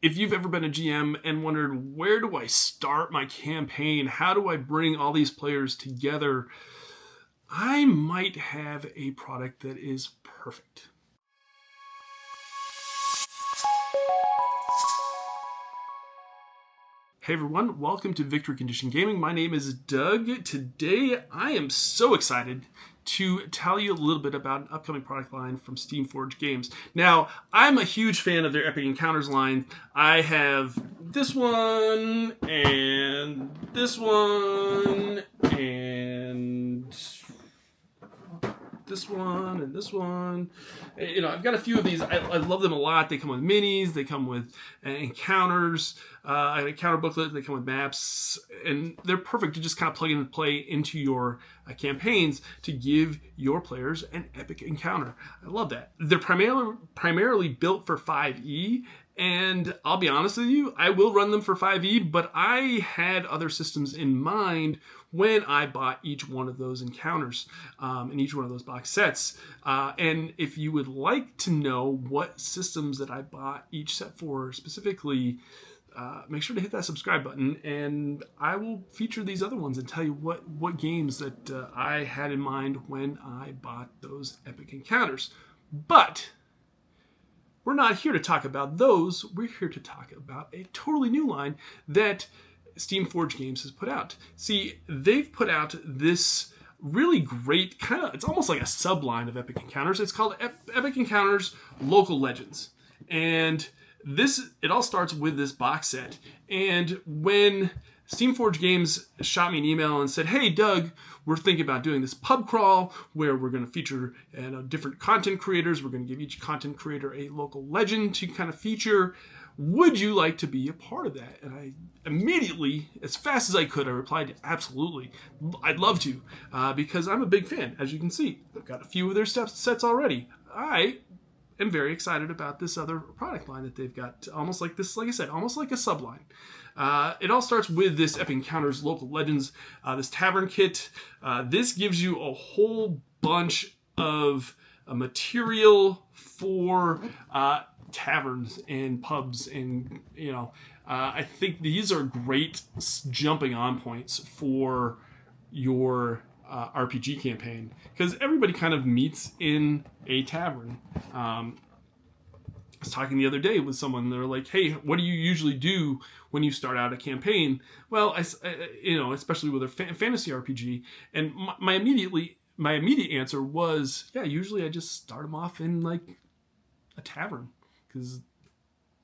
If you've ever been a GM and wondered, where do I start my campaign? How do I bring all these players together? I might have a product that is perfect. Hey everyone, welcome to Victory Condition Gaming. My name is Doug. Today I am so excited to tell you a little bit about an upcoming product line from Steamforged Games. Now, I'm a huge fan of their Epic Encounters line. I have this one, and this one, and this one, and this one. You know, I've got a few of these. I love them a lot. They come with minis. They come with encounters, an encounter booklet. They come with maps, and they're perfect to just kind of plug and play into your campaigns to give your players an epic encounter. I love that. They're primarily built for 5e. And I'll be honest with you, I will run them for 5e, but I had other systems in mind when I bought each one of those encounters and each one of those box sets. And if you would like to know what systems that I bought each set for specifically, make sure to hit that subscribe button, and I will feature these other ones and tell you what games that I had in mind when I bought those epic encounters. But we're not here to talk about those. We're here to talk about a totally new line that Steamforged Games has put out. See, they've put out this really great kind of, it's almost like a subline of Epic Encounters. It's called Epic Encounters Local Legends. And it all starts with this box set. And when Steamforged Games shot me an email and said, hey, Doug, we're thinking about doing this pub crawl where we're going to feature different content creators. We're going to give each content creator a local legend to kind of feature. Would you like to be a part of that? And I immediately, as fast as I could, I replied, absolutely. I'd love to, because I'm a big fan. As you can see, I've got a few of their sets already. I am very excited about this other product line that they've got, almost like this, like I said, almost like a subline. It all starts with this Epic Encounters Local Legends, this Tavern Kit. This gives you a whole bunch of material for taverns and pubs, and I think these are great jumping on points for your RPG campaign, because everybody kind of meets in a tavern. I was talking the other day with someone. They're like, hey, what do you usually do when you start out a campaign? Well, especially with a fantasy RPG. And my immediate answer was, yeah, usually I just start them off in like a tavern, because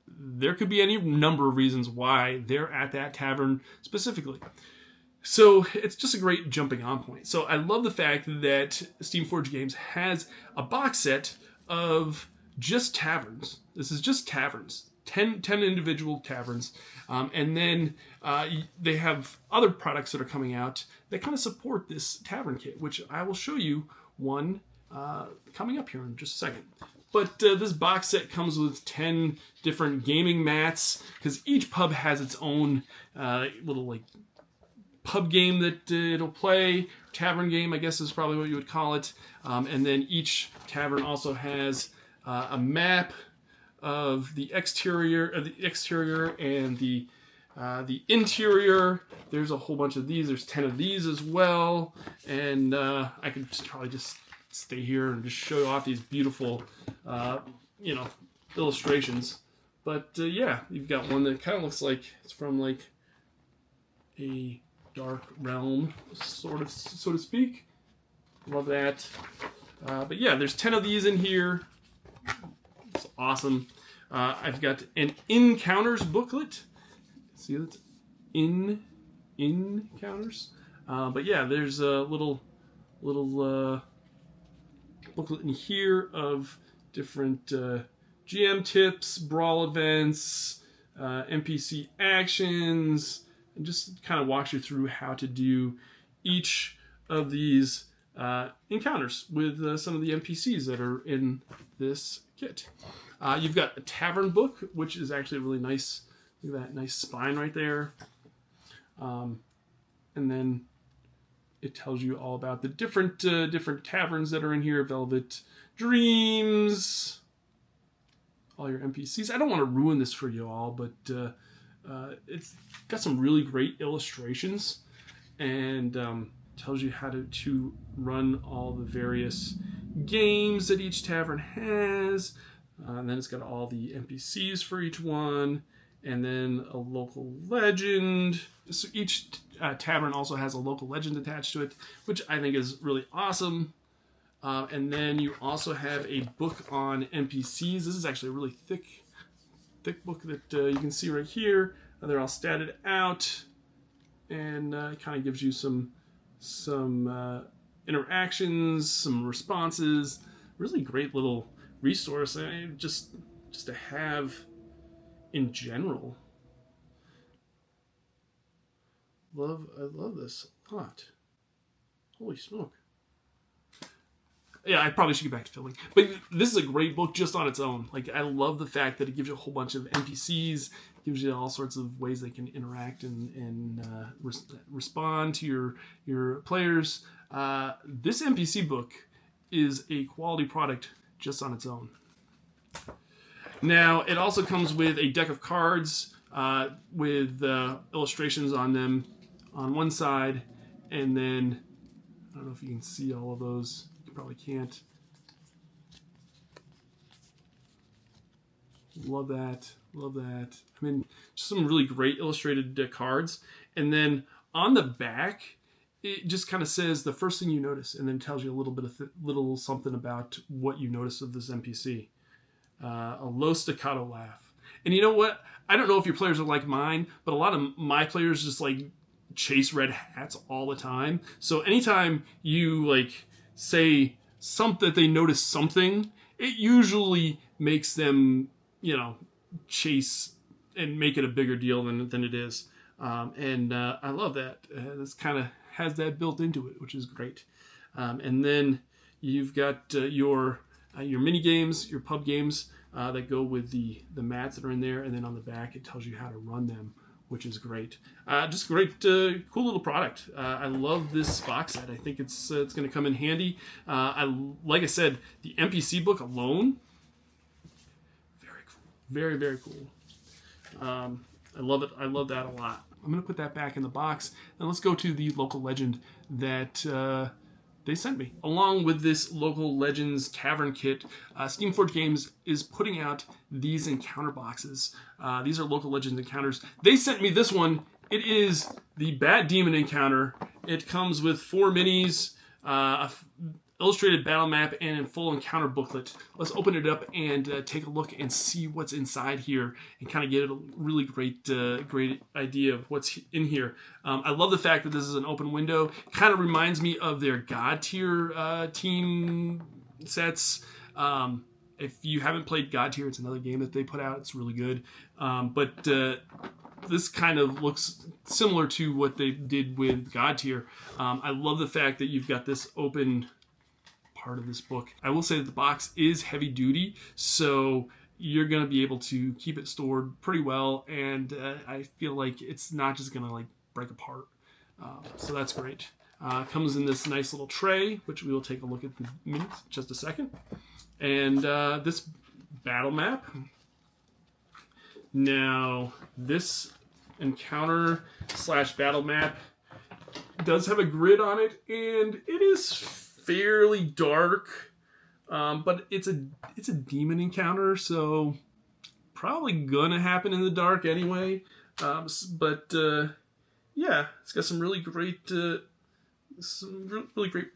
there could be any number of reasons why they're at that tavern specifically. So it's just a great jumping on point. So I love the fact that Steamforged Games has a box set of just taverns. This is just taverns, 10 individual taverns. And then they have other products that are coming out that kind of support this Tavern Kit, which I will show you one coming up here in just a second. But this box set comes with 10 different gaming mats, because each pub has its own little like pub game that it'll play. Tavern game, I guess, is probably what you would call it. And then each tavern also has a map of the exterior and the interior. There's a whole bunch of these. There's 10 of these as well. And I could probably just stay here and just show off these beautiful, illustrations. But yeah, you've got one that kind of looks like it's from like a dark realm, sort of, so to speak. Love that. But yeah, there's 10 of these in here. It's awesome. I've got an encounters booklet. See, that's encounters. But yeah, there's a little booklet in here of different GM tips, brawl events, NPC actions, and just kind of walks you through how to do each of these encounters with some of the NPCs that are in this kit. You've got a tavern book, which is actually really nice. Look at that nice spine right there. And then it tells you all about the different taverns that are in here. Velvet Dreams, all your NPCs. I don't want to ruin this for you all, but it's got some really great illustrations and tells you how to run all the various games that each tavern has. And then it's got all the NPCs for each one, and then a local legend. So each tavern also has a local legend attached to it, which I think is really awesome. And then you also have a book on NPCs. This is actually a really thick book that you can see right here. They're all statted out, and it kind of gives you some interactions, some responses. Really great little resource. Just to have in general. I love this a lot. Holy smoke. Yeah, I probably should get back to filming. But this is a great book just on its own. Like, I love the fact that it gives you a whole bunch of NPCs, gives you all sorts of ways they can interact and respond to your players. This NPC book is a quality product just on its own. Now, it also comes with a deck of cards with illustrations on them on one side, and then, I don't know if you can see all of those. You probably can't. Love that. Love that. I mean, just some really great illustrated cards. And then on the back, it just kind of says the first thing you notice, and then tells you a little bit of little something about what you notice of this NPC. A low staccato laugh. And you know what? I don't know if your players are like mine, but a lot of my players just like chase red hats all the time. So anytime you like say something that they notice something, it usually makes them, chase and make it a bigger deal than it is. And I love that. This kind of has that built into it, which is great. And then you've got your mini games, your pub games that go with the mats that are in there, and then on the back it tells you how to run them, which is great. Just great, cool little product. I love this box set. I think it's going to come in handy. Like I said, the NPC book alone, very cool, very very cool. I love it. I love that a lot. I'm going to put that back in the box, and let's go to the local legend that they sent me. Along with this local legends Tavern Kit, Steamforged Games is putting out these encounter boxes. These are local legends encounters. They sent me this one. It is the Bat Demon encounter. It comes with 4 minis, illustrated battle map, and a full encounter booklet. Let's open it up and take a look and see what's inside here and kind of get a really great idea of what's in here. I love the fact that this is an open window. It kind of reminds me of their God Tier team sets. If you haven't played God Tier, it's another game that they put out. It's really good. But this kind of looks similar to what they did with God Tier. I love the fact that you've got this open part of this book. I will say that the box is heavy duty, so you're going to be able to keep it stored pretty well, and I feel like it's not just going to like break apart. So that's great. Comes in this nice little tray, which we will take a look at in minutes, just a second. And this battle map. Now, this encounter / battle map does have a grid on it, and it is fairly dark, but it's a demon encounter, so probably gonna happen in the dark anyway. But yeah, it's got some really great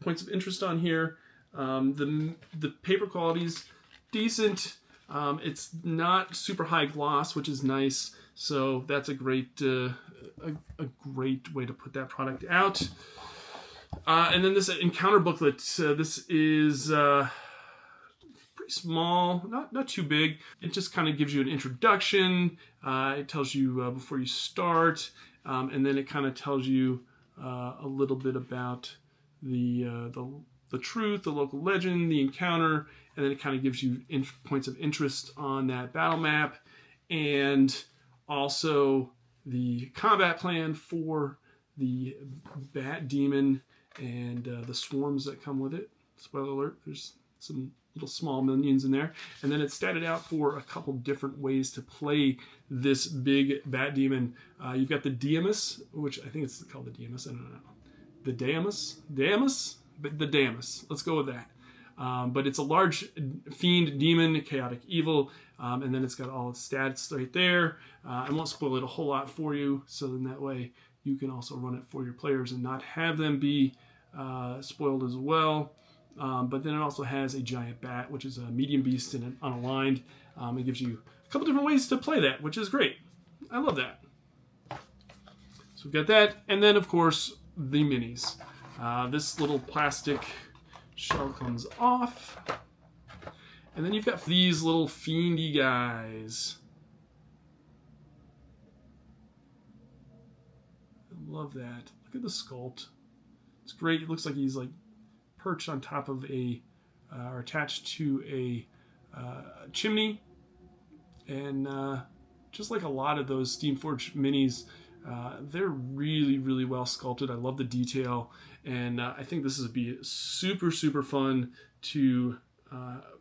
points of interest on here. The paper quality's decent. It's not super high gloss, which is nice. So that's a great great way to put that product out. And then this encounter booklet. This is pretty small, not too big. It just kind of gives you an introduction. It tells you before you start, and then it kind of tells you a little bit about the truth, the local legend, the encounter, and then it kind of gives you points of interest on that battle map, and also the combat plan for the Bat Demon and the swarms that come with it. Spoiler alert, there's some little small minions in there. And then it's statted out for a couple different ways to play this big bat demon. You've got the Diamus, which I think it's called the Diamus. I don't know. The Damus? But the Damus. Let's go with that. But it's a large fiend, demon, chaotic evil, and then it's got all its stats right there. I won't spoil it a whole lot for you, so then that way you can also run it for your players and not have them be spoiled as well. But then it also has a giant bat, which is a medium beast and unaligned. It gives you a couple different ways to play that, which is great. I love that. So we've got that, and then of course the minis. This little plastic shell comes off, and then you've got these little fiendy guys. I love that. Look at the sculpt. It's great. It looks like he's like perched on top of a or attached to a chimney, and just like a lot of those Steamforged minis, they're really, really well sculpted. I love the detail, and I think this would be super fun to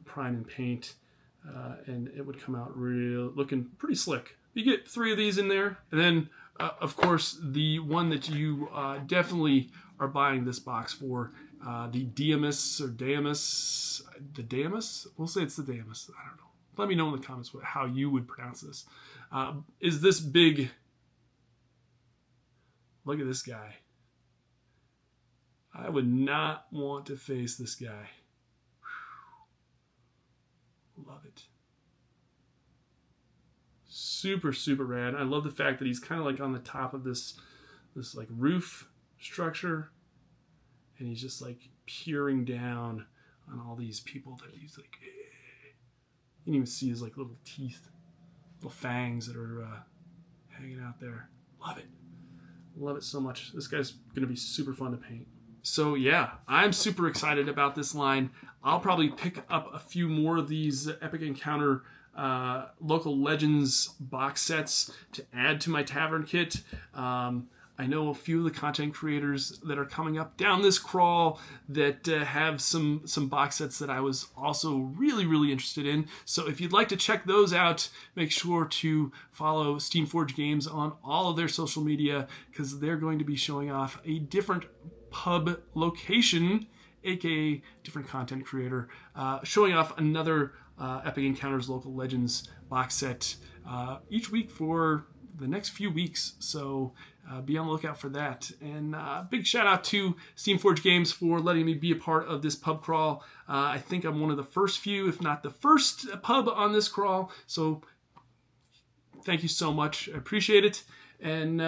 prime and paint, and it would come out looking pretty slick. You get 3 of these in there, and then of course the one that you definitely are buying this box for, the Diamus or Damus, the Damus? We'll say it's the Damus. I don't know. Let me know in the comments how you would pronounce this. Is this big? Look at this guy. I would not want to face this guy. Whew. Love it. Super rad. I love the fact that he's kind of like on the top of this like roof structure, and he's just like peering down on all these people that he's like, eh. You can even see his like little teeth, little fangs that are hanging out there. Love it. Love it so much. This guy's going to be super fun to paint. So yeah, I'm super excited about this line. I'll probably pick up a few more of these Epic Encounter local legends box sets to add to my Tavern Kit. I know a few of the content creators that are coming up down this crawl that have some box sets that I was also really interested in. So if you'd like to check those out, make sure to follow Steamforged Games on all of their social media, because they're going to be showing off a different pub location, aka different content creator, showing off another Epic Encounters Local Legends box set each week for the next few weeks. So be on the lookout for that. And big shout out to Steamforged Games for letting me be a part of this pub crawl. I think I'm one of the first few, if not the first pub on this crawl. So thank you so much. I appreciate it. And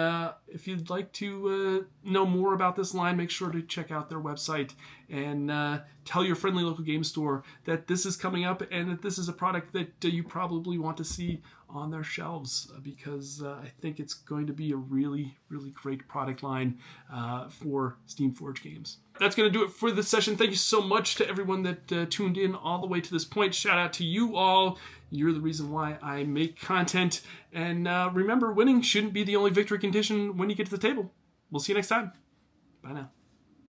if you'd like to know more about this line, make sure to check out their website and tell your friendly local game store that this is coming up and that this is a product that you probably want to see on their shelves, because I think it's going to be a really great product line for Steamforged Games. That's going to do it for this session. Thank you so much to everyone that tuned in all the way to this point. Shout out to you all. You're the reason why I make content. And remember, winning shouldn't be the only victory condition when you get to the table. We'll see you next time. Bye now.